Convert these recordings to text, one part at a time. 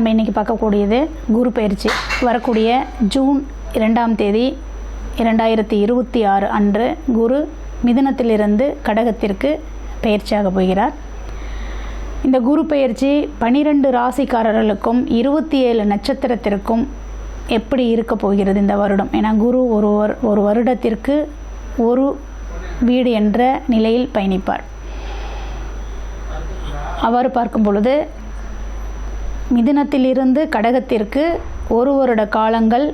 நம்ம இன்றைக்கி பார்க்கக்கூடியது குரு பயிற்சி. வரக்கூடிய ஜூன் 2ஆம் தேதி 2026 அன்று குரு மிதுனத்திலிருந்து கடகத்திற்கு பயிற்சியாக போகிறார். இந்த குரு பயிற்சி 12 ராசிக்காரர்களுக்கும் 27 நட்சத்திரத்திற்கும் எப்படி இருக்க போகிறது இந்த வருடம்? ஏன்னா குரு ஒரு வருடத்திற்கு ஒரு வீடு என்ற நிலையில் பயணிப்பார். அவ்வாறு பார்க்கும் பொழுது மிதுனத்திலிருந்து கடகத்திற்கு ஒரு வருட காலங்கள்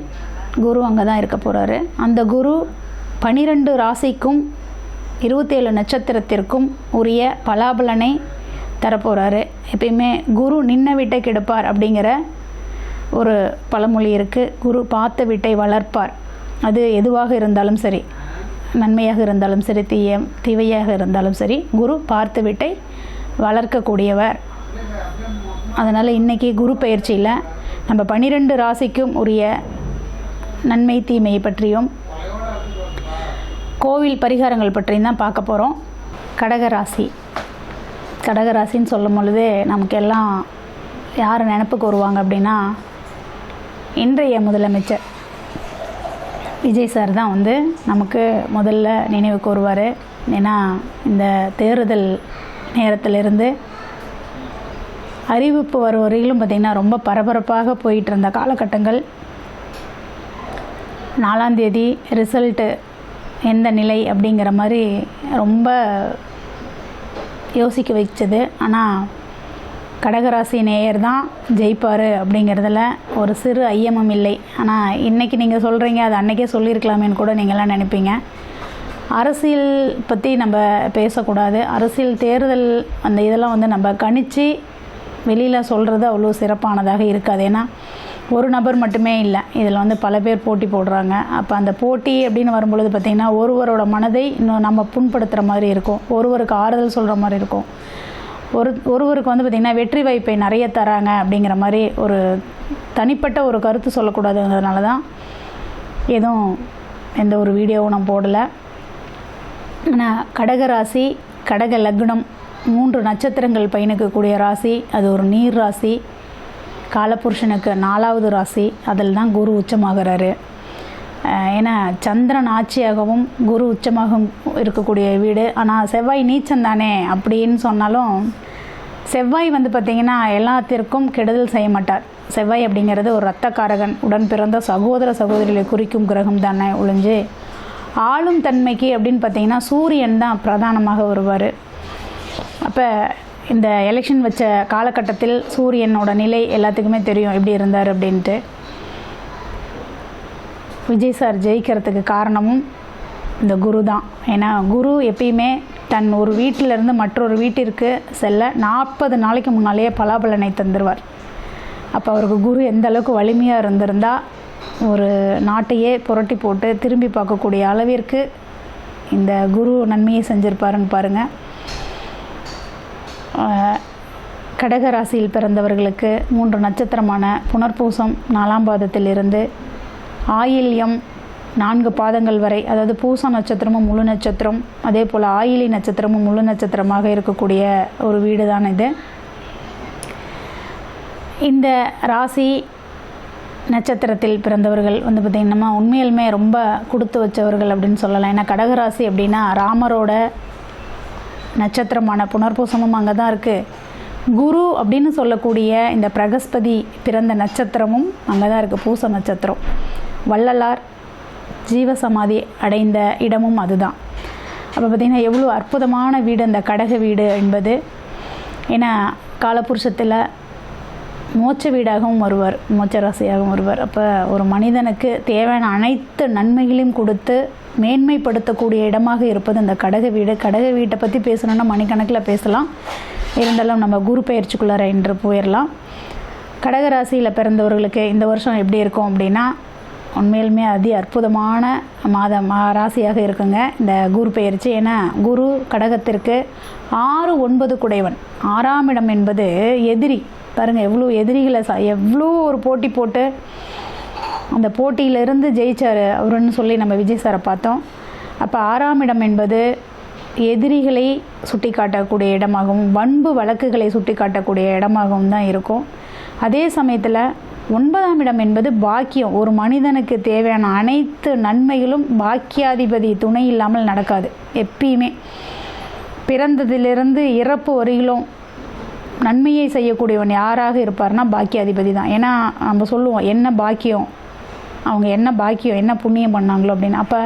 குரு அங்கே தான் இருக்க போகிறாரு. அந்த குரு 12 ராசிக்கும் 27 நட்சத்திரத்திற்கும் உரிய பலாபலனை தரப்போகிறாரு. எப்பயுமே குரு நின்ன வீட்டை கெடுப்பார் அப்படிங்கிற ஒரு பழமொழி இருக்குது. குரு பார்த்த வீட்டை வளர்ப்பார். அது எதுவாக இருந்தாலும் சரி, நன்மையாக இருந்தாலும் சரி, தீவையாக இருந்தாலும் சரி, குரு பார்த்த வீட்டை வளர்க்கக்கூடியவர். அதனால் இன்றைக்கி குரு பயிற்சியில் நம்ம 12 ராசிக்கும் உரிய நன்மை தீமையை பற்றியும் கோவில் பரிகாரங்கள் பற்றியும் தான் பார்க்க போகிறோம். கடகராசின்னு சொல்லும் பொழுது நமக்கு எல்லாம் யார் நினப்புக்கு வருவாங்க அப்படின்னா, இன்றைய முதலமைச்சர் விஜய் சார் தான் நமக்கு முதல்ல நினைவுக்கு வருவார். ஏன்னா இந்த தேர்தல் நேரத்திலிருந்து அறிவிப்பு வரும் வரையிலும் பார்த்திங்கன்னா ரொம்ப பரபரப்பாக போயிட்டு இருந்த காலகட்டங்கள். 4ஆம் தேதி ரிசல்ட்டு எந்த நிலை அப்படிங்கிற மாதிரி ரொம்ப யோசிக்க வச்சது. ஆனால் கடகராசி நேயர் தான் ஜெயிப்பார் அப்படிங்கிறதுல ஒரு சிறு ஐயமும் இல்லை. ஆனால் இன்றைக்கி நீங்கள் சொல்கிறீங்க, அது அன்றைக்கே சொல்லியிருக்கலாமேன்னு கூட நீங்கள்லாம் நினைப்பீங்க. அரசியல் பற்றி நம்ம பேசக்கூடாது. அரசியல் தேர்தல் அந்த இதெல்லாம் நம்ம கணிச்சு வெளியில் சொல்கிறது அவ்வளோ சிறப்பானதாக இருக்காது. ஏன்னா ஒரு நபர் மட்டுமே இல்லை, இதில் பல பேர் போட்டி போடுறாங்க. அப்போ அந்த போட்டி அப்படின்னு வரும்பொழுது பார்த்திங்கன்னா ஒருவரோட மனதை இன்னும் நம்ம புண்படுத்துகிற மாதிரி இருக்கும், ஒருவருக்கு ஆறுதல் சொல்கிற மாதிரி இருக்கும், ஒருவருக்கு பார்த்திங்கன்னா வெற்றி வாய்ப்பை நிறைய தராங்க அப்படிங்கிற மாதிரி ஒரு தனிப்பட்ட ஒரு கருத்து சொல்லக்கூடாதுங்கிறதுனால தான் எதுவும் எந்த ஒரு வீடியோவும் நான் போடலை. ஆனால் கடகராசி, கடக லக்னம், 3 நட்சத்திரங்கள் பயணிக்கக்கூடிய ராசி. அது ஒரு நீர் ராசி. காலபுருஷனுக்கு 4வது ராசி. அதில் தான் குரு உச்சமாகிறாரு. ஏன்னா சந்திரன் ஆட்சியாகவும் குரு உச்சமாகவும் இருக்கக்கூடிய வீடு. ஆனால் செவ்வாய் நீச்சம் தானே அப்படின்னு சொன்னாலும் செவ்வாய் பார்த்திங்கன்னா எல்லாத்திற்கும் கெடுதல் செய்ய மாட்டார். செவ்வாய் அப்படிங்கிறது ஒரு இரத்தக்காரகன், உடன் பிறந்த சகோதர சகோதரிகளை குறிக்கும் கிரகம் தானே ஒழிஞ்சு ஆளும் தன்மைக்கு அப்படின்னு பார்த்திங்கன்னா சூரியன் தான் பிரதானமாக வருவார். அப்போ இந்த எலெக்ஷன் வச்ச காலகட்டத்தில் சூரியனோட நிலை எல்லாத்துக்குமே தெரியும் எப்படி இருந்தார் அப்படின்ட்டு. விஜய் சார் ஜெயிக்கிறதுக்கு காரணமும் இந்த குரு தான். ஏன்னா குரு எப்பயுமே தன் ஒரு வீட்டிலிருந்து மற்றொரு வீட்டிற்கு செல்ல 40 நாளைக்கு முன்னாலேயே பலாபலனை தந்துடுவார். அப்போ அவருக்கு குரு எந்த அளவுக்கு வலிமையாக இருந்திருந்தால் ஒரு நாட்டையே புரட்டி போட்டு திரும்பி பார்க்கக்கூடிய அளவிற்கு இந்த குரு நன்மையை செஞ்சுருப்பாருன்னு பாருங்கள். கடகராசியில் பிறந்தவர்களுக்கு 3 நட்சத்திரமான புனர்பூசம் 4ஆம் பாதத்திலிருந்து ஆயில்யம் 4 பாதங்கள் வரை, அதாவது பூச நட்சத்திரமும் முழு நட்சத்திரம், அதே போல் ஆயிலி நட்சத்திரமும் முழு நட்சத்திரமாக இருக்கக்கூடிய ஒரு வீடு தான் இது. இந்த ராசி நட்சத்திரத்தில் பிறந்தவர்கள் பார்த்திங்கன்னா உண்மையிலுமே ரொம்ப கொடுத்து வச்சவர்கள் அப்படின்னு சொல்லலாம். ஏன்னா கடகராசி அப்படின்னா ராமரோட நட்சத்திரமான புனர்பூசமும் அங்கே தான் இருக்குது. குரு அப்படின்னு சொல்லக்கூடிய இந்த பிரகஸ்பதி பிறந்த நட்சத்திரமும் அங்கே தான் இருக்குது, பூச நட்சத்திரம். வள்ளலார் ஜீவசமாதி அடைந்த இடமும் அதுதான். அப்போ பார்த்திங்கன்னா எவ்வளோ அற்புதமான வீடு அந்த கடக வீடு என்பது. ஏன்னா காலபுருஷத்தில் மோட்ச வீடாகவும் வருவார், மோட்ச ராசியாகவும் வருவார். அப்போ ஒரு மனிதனுக்கு தேவையான அனைத்து நன்மைகளையும் கொடுத்து மேன்மைப்படுத்தக்கூடிய இடமாக இருப்பது அந்த கடக வீடு. கடக வீட்டை பற்றி பேசணுன்னா மணிக்கணக்கில் பேசலாம். இருந்தாலும் நம்ம குரு பயிற்சிக்குள்ளார என்று போயிடலாம். கடகராசியில் பிறந்தவர்களுக்கு இந்த வருஷம் எப்படி இருக்கும் அப்படின்னா உண்மையிலுமே அற்புதமான ராசியாக இருக்குங்க இந்த குரு பயிற்சி. ஏன்னா குரு கடகத்திற்கு 6, 9 குடைவன். 6ஆம் இடம் என்பது எதிரி. பாருங்கள் எவ்வளோ எதிரிகளை எவ்வளோ ஒரு போட்டி போட்டு அந்த போட்டியிலிருந்து ஜெயிச்சார் அவருன்னு சொல்லி நம்ம விஜய் சாரை பார்த்தோம். அப்போ 6ஆம் இடம் என்பது எதிரிகளை சுட்டி காட்டக்கூடிய இடமாகவும் வன்பு வழக்குகளை சுட்டி காட்டக்கூடிய இடமாகவும் தான் இருக்கும். அதே சமயத்தில் 9ஆம் இடம் என்பது பாக்கியம். ஒரு மனிதனுக்கு தேவையான அனைத்து நன்மைகளும் பாக்கியாதிபதி துணை இல்லாமல் நடக்காது. எப்பயுமே பிறந்ததிலிருந்து இறப்பு வரையிலும் நன்மையை செய்யக்கூடியவன் யாராக இருப்பார்னா பாக்கியாதிபதி தான். ஏன்னா நம்ம சொல்லுவோம் என்ன பாக்கியம், அவங்க என்ன பாக்கியம் என்ன புண்ணியம் பண்ணாங்களோ அப்படின்னு. அப்போ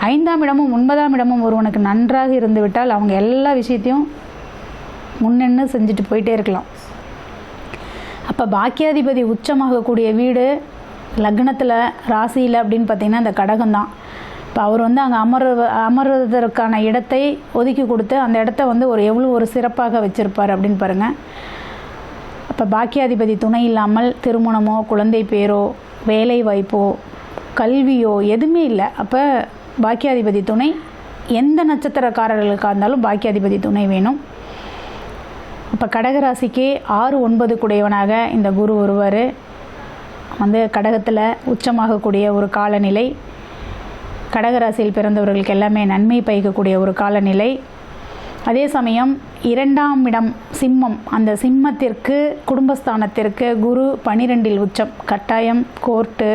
5ஆம் இடமும் 9ஆம் இடமும் ஒருவனுக்கு நன்றாக இருந்து விட்டால் அவங்க எல்லா விஷயத்தையும் முன்னென்னு செஞ்சுட்டு போயிட்டே இருக்கலாம். அப்போ பாக்கியாதிபதி உச்சமாகக்கூடிய வீடு லக்னத்தில் ராசியில் அப்படின்னு பார்த்திங்கன்னா இந்த கடகம்தான். இப்போ அவர் அங்கே அமர்வதற்கான இடத்தை ஒதுக்கி கொடுத்து அந்த இடத்த எவ்வளோ ஒரு சிறப்பாக வச்சுருப்பார் அப்படின்னு பாருங்கள். அப்போ பாக்கியாதிபதி துணை இல்லாமல் திருமணமோ குழந்தை பேரோ வேலை வாய்ப்போ கல்வியோ எதுவுமே இல்லை. அப்போ பாக்கியாதிபதி துணை எந்த நட்சத்திரக்காரர்களுக்காக இருந்தாலும் பாக்கியாதிபதி துணை வேணும். அப்போ கடகராசிக்கு 6, 9 குடையவனாக இந்த குரு ஒருவர் கடகத்தில் உச்சமாகக்கூடிய ஒரு காலநிலை. கடகராசியில் பிறந்தவர்களுக்கு எல்லாமே நன்மை பயக்கக்கூடிய ஒரு காலநிலை. அதே சமயம் 2ஆம் இடம் சிம்மம், அந்த சிம்மத்திற்கு குடும்பஸ்தானத்திற்கு குரு 12இல் உச்சம். கட்டாயம் கோர்ட்டு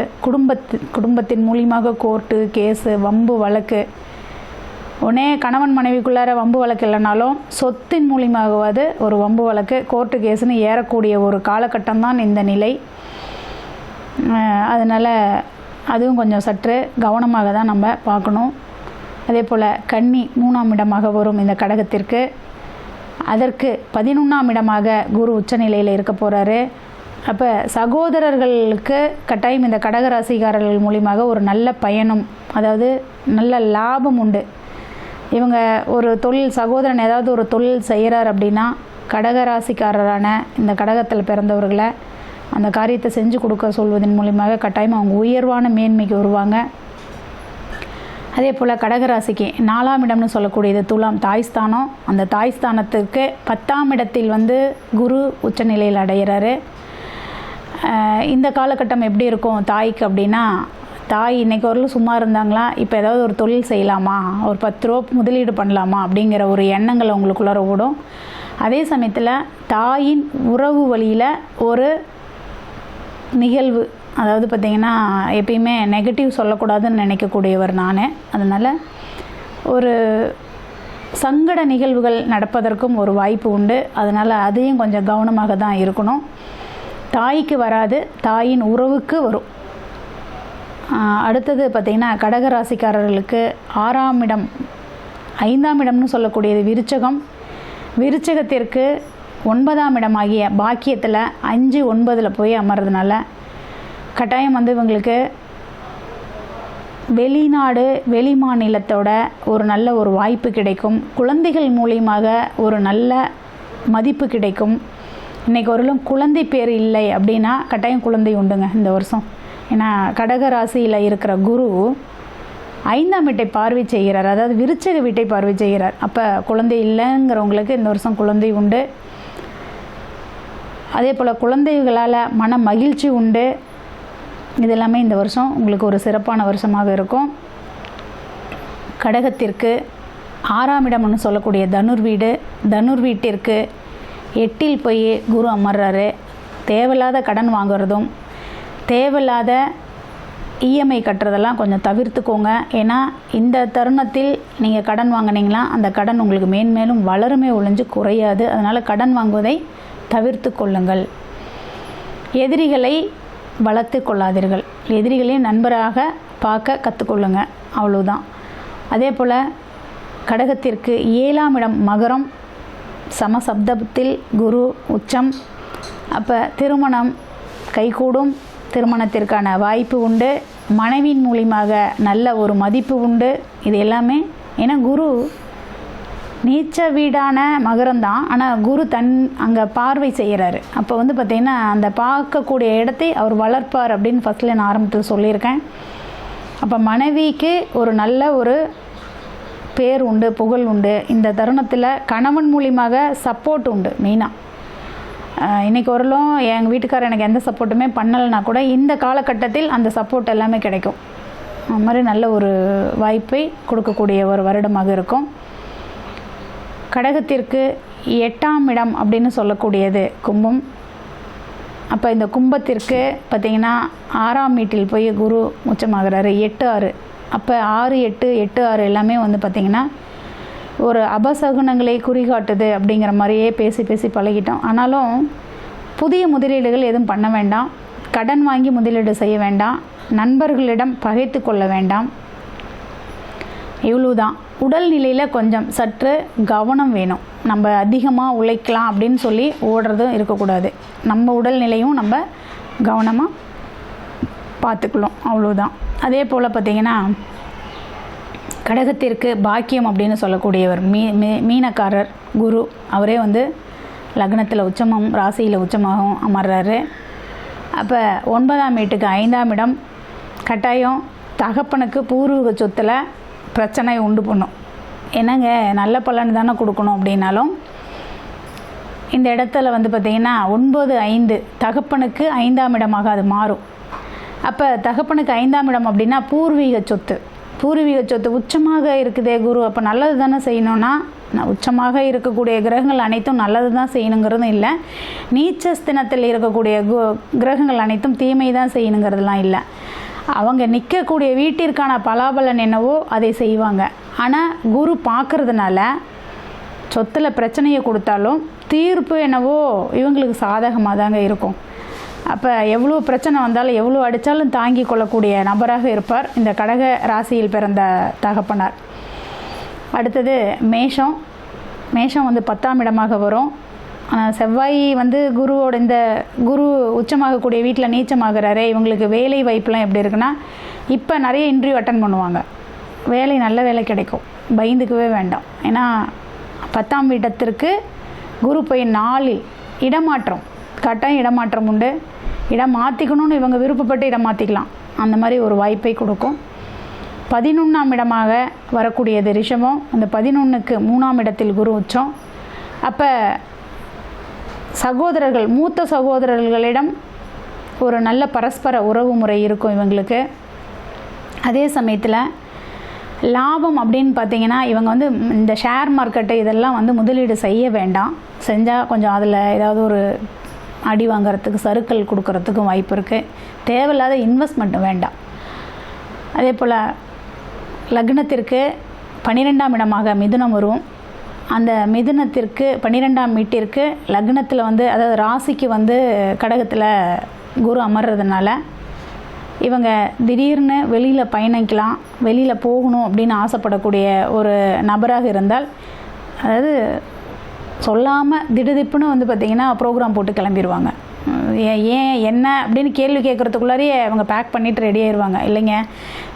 குடும்பத்தின் மூலியமாக கோர்ட்டு கேஸு வம்பு வழக்கு, உடனே கணவன் மனைவிக்குள்ளார வம்பு வழக்கு இல்லைனாலும் சொத்தின் மூலியமாகவாது ஒரு வம்பு வழக்கு கோர்ட்டு கேஸுன்னு ஏறக்கூடிய ஒரு காலகட்டம் தான் இந்த நிலை. அதனால் அதுவும் கொஞ்சம் சற்று கவனமாக தான் நம்ம பார்க்கணும். அதே போல் கன்னி 3ஆம் இடமாக வரும் இந்த கடகத்திற்கு. அதற்கு 11ஆம் இடமாக குரு உச்சநிலையில் இருக்க போகிறாரு. அப்போ சகோதரர்களுக்கு கட்டாயம் இந்த கடகராசிக்காரர்கள் மூலியமாக ஒரு நல்ல பயணம், அதாவது நல்ல லாபம் உண்டு. இவங்க ஒரு தொழில் சகோதரன் ஏதாவது ஒரு தொழில் செய்கிறார் அப்படின்னா கடகராசிக்காரரான இந்த கடகத்தில் பிறந்தவர்களை அந்த காரியத்தை செஞ்சு கொடுக்க சொல்வதன் மூலியமாக கட்டாயம் அவங்க உயர்வான மேன்மைக்கு வருவாங்க. அதே போல் கடகராசிக்கு 4ஆம் இடம்னு சொல்லக்கூடியது துலாம், தாய்ஸ்தானம். அந்த தாய்ஸ்தானத்துக்கு 10ஆம் இடத்தில் குரு உச்சநிலையில் அடைகிறாரு. இந்த காலகட்டம் எப்படி இருக்கும் தாய்க்கு அப்படின்னா, தாய் இன்றைக்கி வரலும் சும்மா இருந்தாங்களா, இப்போ ஏதாவது ஒரு தொழில் செய்யலாமா, ஒரு 10 ரூபா முதலீடு பண்ணலாமா அப்படிங்கிற ஒரு எண்ணங்கள் அவங்களுக்குள்ளார ஓடும். அதே சமயத்தில் தாயின் உறவு வழியில் ஒரு நிகழ்வு, அதாவது பார்த்திங்கன்னா எப்பயுமே நெகட்டிவ் சொல்லக்கூடாதுன்னு நினைக்கக்கூடியவர் நான். அதனால் ஒரு சங்கட நிகழ்வுகள் நடப்பதற்கும் ஒரு வாய்ப்பு உண்டு. அதனால் அதையும் கொஞ்சம் கவனமாக தான் இருக்கணும். தாய்க்கு வராது, தாயின் உறவுக்கு வரும். அடுத்தது பார்த்திங்கன்னா கடகராசிக்காரர்களுக்கு 6ஆம் இடம் 5ஆம் இடம்னு சொல்லக்கூடியது விருச்சகம். விருச்சகத்திற்கு 9ஆம் இடமாகிய பாக்கியத்தில் 5, 9 போய் அமர்றதுனால கட்டாயம் இவங்களுக்கு வெளிநாடு வெளி மாநிலத்தோட ஒரு நல்ல ஒரு வாய்ப்பு கிடைக்கும். குழந்தைகள் மூலியமாக ஒரு நல்ல மதிப்பு கிடைக்கும். இன்றைக்கி ஒருளும் குழந்தை பேர் இல்லை அப்படின்னா கட்டாயம் குழந்தை உண்டுங்க இந்த வருஷம். ஏன்னா கடகராசியில் இருக்கிற குரு 5ஆம் வீட்டை பார்வை செய்கிறார், அதாவது விருச்சக வீட்டை பார்வை செய்கிறார். அப்போ குழந்தை இல்லைங்கிறவங்களுக்கு இந்த வருஷம் குழந்தை உண்டு. அதே போல் குழந்தைகளால் மன மகிழ்ச்சி உண்டு. இதெல்லாமே இந்த வருஷம் உங்களுக்கு ஒரு சிறப்பான வருஷமாக இருக்கும். கடகத்திற்கு 6ஆம் இடம்னு சொல்லக்கூடிய தனுர் வீடு, தனுர் வீட்டிற்கு 8இல் போய் குரு அமர்றாரு. தேவையில்லாத கடன் வாங்குறதும் தேவையில்லாத இஎம்ஐ கட்டுறதெல்லாம் கொஞ்சம் தவிர்த்துக்கோங்க. ஏன்னா இந்த தருணத்தில் நீங்கள் கடன் வாங்கினீங்களா அந்த கடன் உங்களுக்கு மேன்மேலும் வளருமே ஒழிஞ்சு குறையாது. அதனால் கடன் வாங்குவதை தவிர்த்து கொள்ளுங்கள். எதிரிகளை வளர்த்து கொள்ளாதீர்கள். எதிரிகளையும் நண்பராக பார்க்க கற்றுக்கொள்ளுங்க, அவ்வளோதான். அதே போல் கடகத்திற்கு 7ஆம் இடம் மகரம், சமசப்தத்தில் குரு உச்சம். அப்போ திருமணம் கைகூடும், திருமணத்திற்கான வாய்ப்பு உண்டு, மனைவியின் மூலியமாக நல்ல ஒரு மதிப்பு உண்டு. இது எல்லாமே ஏன்னா குரு நீச்ச வீடான மகரம் தான், ஆனால் குரு அங்கே பார்வை செய்கிறாரு. அப்போ பார்த்திங்கன்னா அந்த பார்க்கக்கூடிய இடத்தை அவர் வளர்ப்பார் அப்படின்னு ஃபஸ்ட்டில் நான் ஆரம்பத்தில் சொல்லியிருக்கேன். அப்போ மனைவிக்கு ஒரு நல்ல ஒரு பேர் உண்டு, புகழ் உண்டு. இந்த தருணத்தில் கணவன் மூலியமாக சப்போர்ட் உண்டு. மெயினாக இன்றைக்கி வரலும் எங்கள் வீட்டுக்காரர் எனக்கு எந்த சப்போர்ட்டுமே பண்ணலைன்னா கூட இந்த காலகட்டத்தில் அந்த சப்போர்ட் எல்லாமே கிடைக்கும். அது மாதிரி நல்ல ஒரு வாய்ப்பை கொடுக்கக்கூடிய ஒரு வருடமாக இருக்கும். கடகத்திற்கு 8ஆம் இடம் அப்படின்னு சொல்லக்கூடியது கும்பம். அப்போ இந்த கும்பத்திற்கு பார்த்திங்கன்னா 6ஆம் வீட்டில் போய் குரு உச்சமாகிறாரு 8-6. அப்போ 6-8 8-6 எல்லாமே வந்து பார்த்திங்கன்னா ஒரு அபசகுனங்களை குறிகாட்டுது அப்படிங்கிற மாதிரியே பேசி பேசி பழகிட்டோம். ஆனாலும் புதிய முதலீடுகள் எதுவும் பண்ண வேண்டாம், கடன் வாங்கி முதலீடு செய்ய வேண்டாம், நண்பர்களிடம் பகைத்து கொள்ள வேண்டாம். இவ்வளோதான். உடல்நிலையில் கொஞ்சம் சற்று கவனம் வேணும். நம்ம அதிகமாக உழைக்கலாம் அப்படின்னு சொல்லி ஓடுறதும் இருக்கக்கூடாது. நம்ம உடல்நிலையும் நம்ம கவனமாக பார்த்துக்கலாம், அவ்வளோதான். அதே போல் பார்த்திங்கன்னா கடகத்திற்கு பாக்கியம் அப்படின்னு சொல்லக்கூடியவர் மீனக்காரர் குரு, அவரே வந்து லக்னத்தில் உச்சமும் ராசியில் உச்சமாகவும் அமர்றாரு. அப்போ 9ஆம் வீட்டுக்கு 5ஆம் இடம் கட்டாயம் தகப்பனுக்கு பூர்வீக சொத்தில் பிரச்சனை உண்டு பண்ணும். என்னங்க நல்ல பலன் தானே கொடுக்கணும் அப்படின்னாலும் இந்த இடத்துல வந்து பார்த்திங்கன்னா 9-5 தகப்பனுக்கு 5ஆம் இடமாக அது மாறும். அப்போ தகப்பனுக்கு 5ஆம் இடம் அப்படின்னா பூர்வீக சொத்து. பூர்வீக சொத்து உச்சமாக இருக்குதே குரு, அப்போ நல்லது தானே செய்யணும்னா, உச்சமாக இருக்கக்கூடிய கிரகங்கள் அனைத்தும் நல்லது தான் செய்யணுங்கிறதும் இல்லை, நீச்சஸ்தினத்தில் இருக்கக்கூடிய கிரகங்கள் அனைத்தும் தீமை தான் செய்யணுங்கிறதுலாம் இல்லை. அவங்க நிற்கக்கூடிய வீட்டிற்கான பலாபலன் என்னவோ அதை செய்வாங்க. ஆனால் குரு பார்க்கறதுனால சொத்தில் பிரச்சனையை கொடுத்தாலும் தீர்ப்பு என்னவோ இவங்களுக்கு சாதகமாக தாங்க இருக்கும். அப்போ எவ்வளோ பிரச்சனை வந்தாலும் எவ்வளோ அடித்தாலும் தாங்கி கொள்ளக்கூடிய நபராக இருப்பார் இந்த கடக ராசியில் பிறந்த தகப்பனார். அடுத்தது மேஷம். மேஷம் வந்து 10ஆம் இடமாக வரும். செவ்வாய் வந்து குருவோட இந்த குரு உச்சமாகக்கூடிய வீட்டில் நீச்சமாகிறாரு. இவங்களுக்கு வேலை வாய்ப்புலாம் எப்படி இருக்குன்னா, இப்போ நிறைய இன்டர்வியூ அட்டன் பண்ணுவாங்க, வேலை நல்ல வேலை கிடைக்கும், பயந்துக்கவே வேண்டாம். ஏன்னா 10ஆம் வீட்டத்திற்கு குரு போய் 4 இடமாற்றம், கட்டாயம் இடமாற்றம் உண்டு. இடம் மாற்றிக்கணும்னு இவங்க விருப்பப்பட்டு இடம் மாற்றிக்கலாம், அந்த மாதிரி ஒரு வாய்ப்பை கொடுக்கும். 11ஆம் இடமாக வரக்கூடியது ரிஷபம். அந்த 11க்கு 3ஆம் இடத்தில் குரு உச்சம். அப்போ சகோதரர்கள், மூத்த சகோதரர்களிடம் ஒரு நல்ல பரஸ்பர உறவு முறை இருக்கும் இவங்களுக்கு. அதே சமயத்தில் லாபம் அப்படின்னு பார்த்திங்கன்னா இவங்க வந்து இந்த ஷேர் மார்க்கெட்டு இதெல்லாம் வந்து முதலீடு செய்ய வேண்டாம். செஞ்சால் கொஞ்சம் அதில் ஏதாவது ஒரு அடி வாங்கிறதுக்கு, சறுக்கல் கொடுக்கறதுக்கும் வாய்ப்பு இருக்குது. தேவையில்லாத இன்வெஸ்ட்மெண்ட்டும் வேண்டாம். அதே போல் லக்னத்திற்கு 12ஆம் இடமாக மிதுனம் வரும். அந்த மிதுனத்திற்கு 12ஆம் வீட்டிற்கு லக்னத்தில் வந்து, அதாவது ராசிக்கு வந்து கடகத்தில் குரு அமர்றதுனால இவங்க திடீர்னு வெளியில் பயணிக்கலாம், வெளியில் போகணும் அப்படின்னு ஆசைப்படக்கூடிய ஒரு நபராக இருந்தால், அதாவது சொல்லாமல் திடுதிப்புன்னு வந்து பார்த்திங்கன்னா ப்ரோக்ராம் போட்டு கிளம்பிடுவாங்க. ஏன் என்ன அப்படின்னு கேள்வி கேட்குறதுக்குள்ளாரையே அவங்க பேக் பண்ணிவிட்டு ரெடி ஆயிடுவாங்க. இல்லைங்க,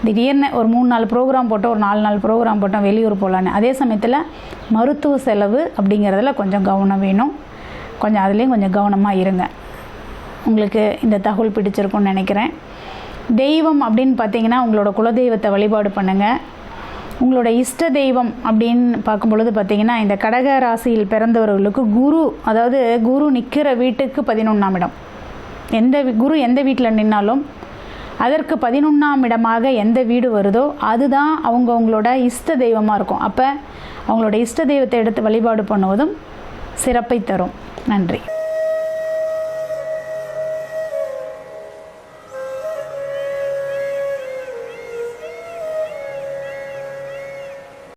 திடீர்னு ஒரு 3-4 ப்ரோக்ராம் போட்டோம், ஒரு 4 ப்ரோக்ராம் போட்டோம், வெளியூர் போகலான்னு. அதே சமயத்தில் மருத்துவ செலவு அப்படிங்கிறதுல கொஞ்சம் கவனம் வேணும். கொஞ்சம் அதுலேயும் கொஞ்சம் கவனமாக இருங்க. உங்களுக்கு இந்த தகவல் பிடிச்சிருக்குன்னு நினைக்கிறேன். தெய்வம் அப்படின்னு பார்த்தீங்கன்னா உங்களோட குலதெய்வத்தை வழிபாடு பண்ணுங்கள். உங்களோட இஷ்ட தெய்வம் அப்படின்னு பார்க்கும் பொழுது பார்த்திங்கன்னா இந்த கடக ராசியில் பிறந்தவர்களுக்கு குரு, அதாவது குரு நிற்கிற வீட்டுக்கு 11ஆம் இடம், குரு எந்த வீட்டில் நின்னாலும் அதற்கு 11ஆம் இடமாக எந்த வீடு வருதோ அதுதான் அவங்களோட இஷ்ட தெய்வமாக இருக்கும். அப்போ அவங்களோட இஷ்ட தெய்வத்தை எடுத்து வழிபாடு பண்ணுவதும் சிறப்பை தரும். நன்றி.